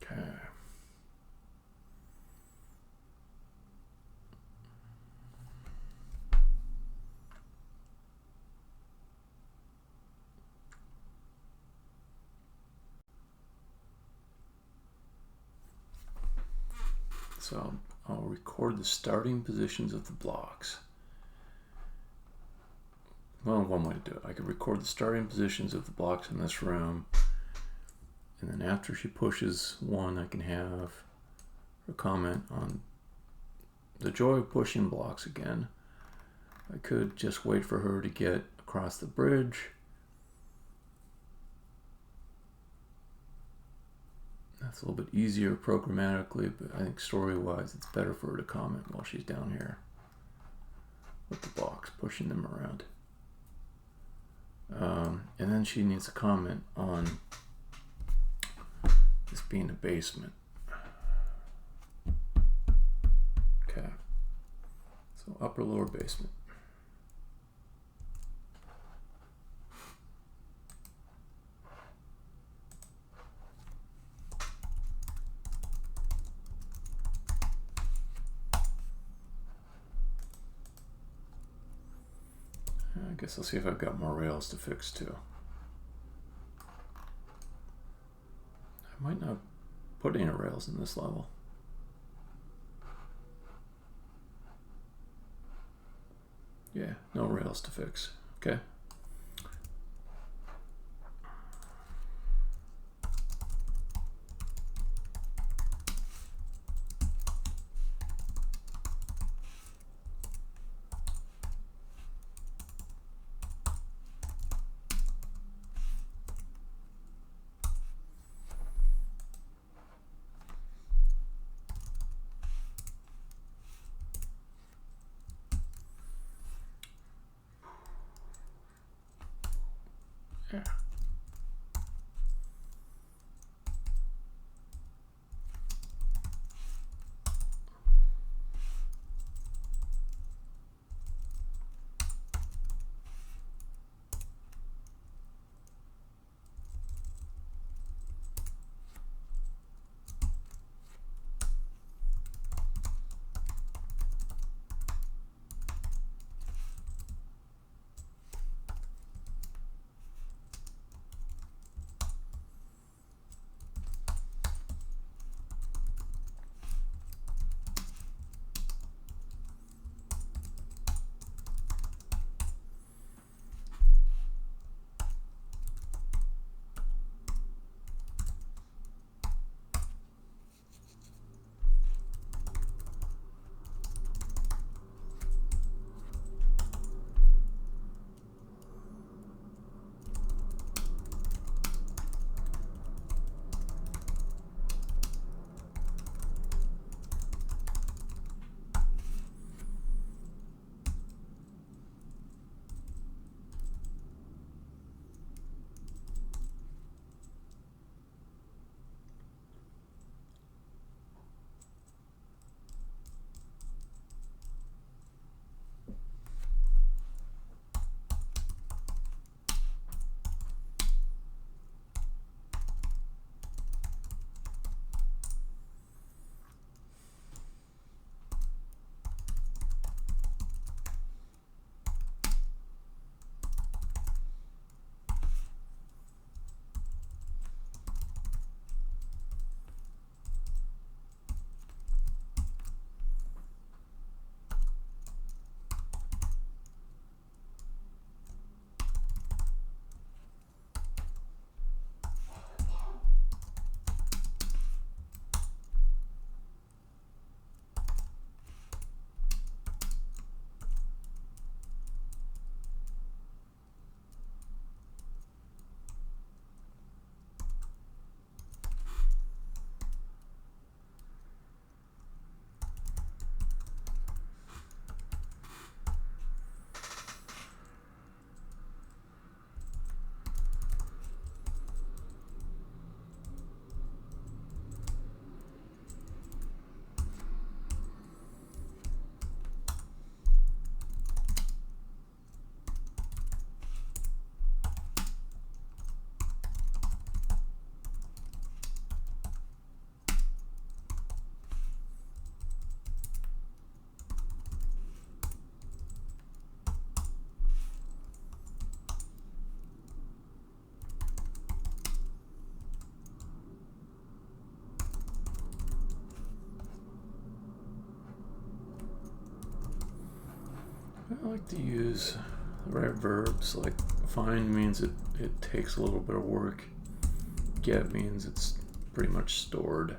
A: Okay. So I'll record the starting positions of the blocks. Well, one way to do it. I could record the starting positions of the blocks in this room. And then after she pushes one, I can have her comment on the joy of pushing blocks again. I could just wait for her to get across the bridge. That's a little bit easier programmatically, but I think story-wise it's better for her to comment while she's down here with the blocks, pushing them around. And then she needs to comment on this being a basement. Okay. So upper, lower basement. I guess I'll see if I've got more rails to fix too. I might not put any rails in this level. Yeah, no rails to fix. Okay. Yeah. I like to use the right verbs. Like find means it takes a little bit of work. Get means it's pretty much stored.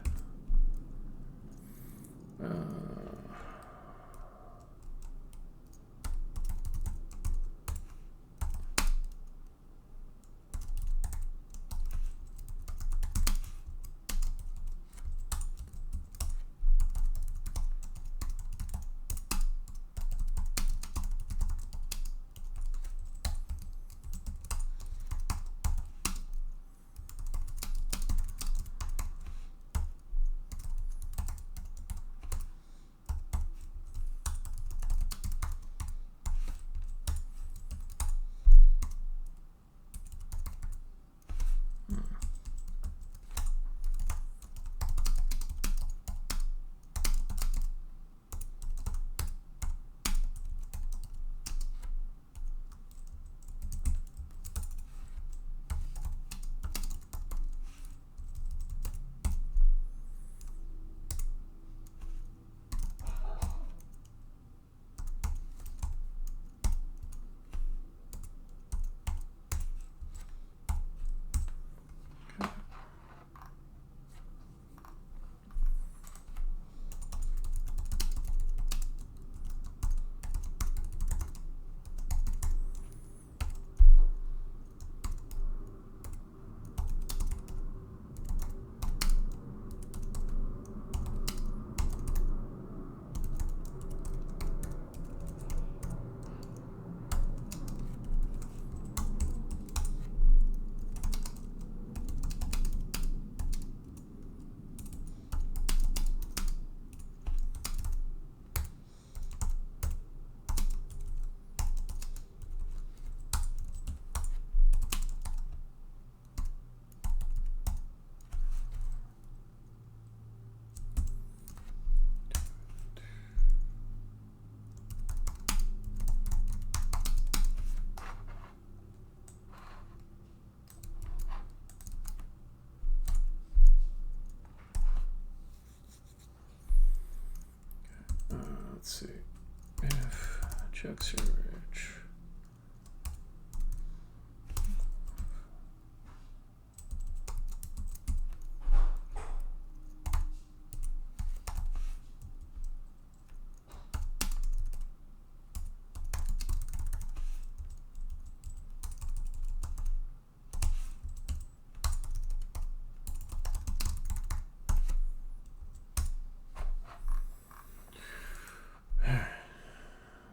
A: Check search.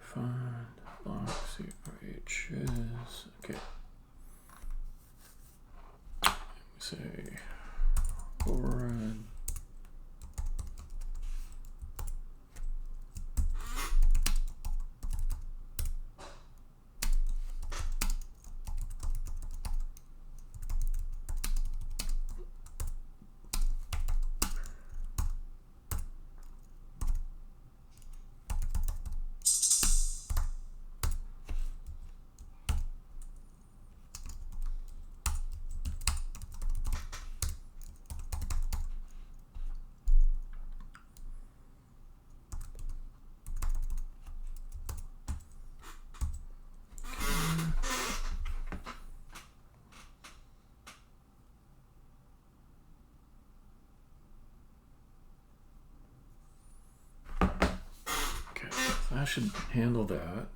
A: Find block CRHs. Okay. Say override. I should handle that.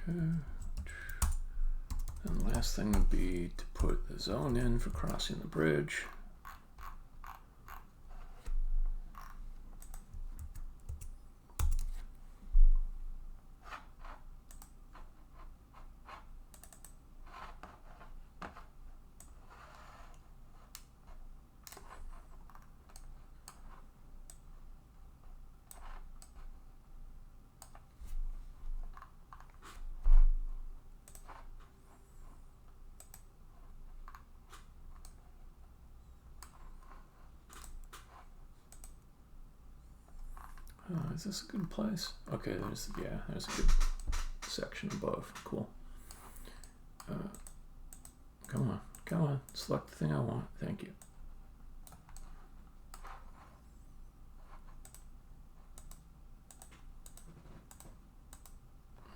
A: And the last thing would be to put the zone in for crossing the bridge. Is this a good place? Okay, there's a good section above. Cool. Come on. Select the thing I want. Thank you.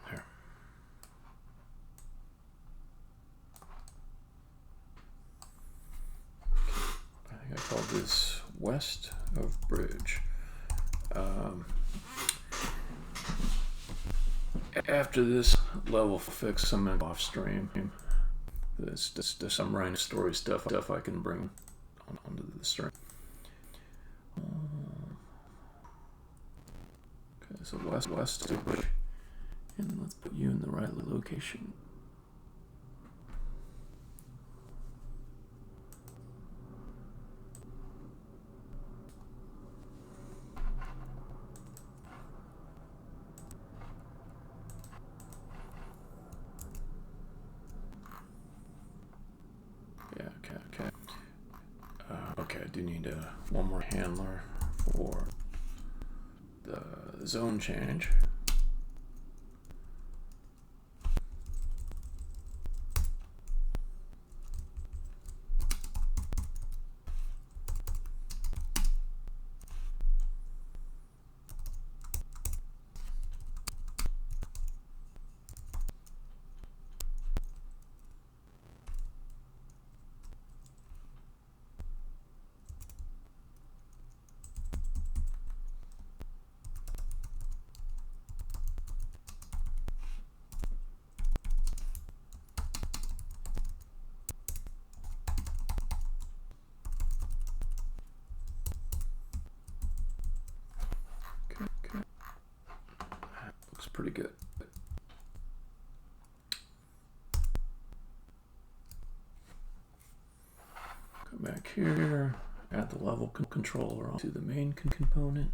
A: There. I think I called this West of Bridge. After this level fix, some off stream. There's some random story stuff I can bring onto the stream. Okay, so west of Bridge, and let's put you in the right location. Okay, I do need one more handler for the zone change. Looks pretty good. Go back here, add the level controller onto the main component.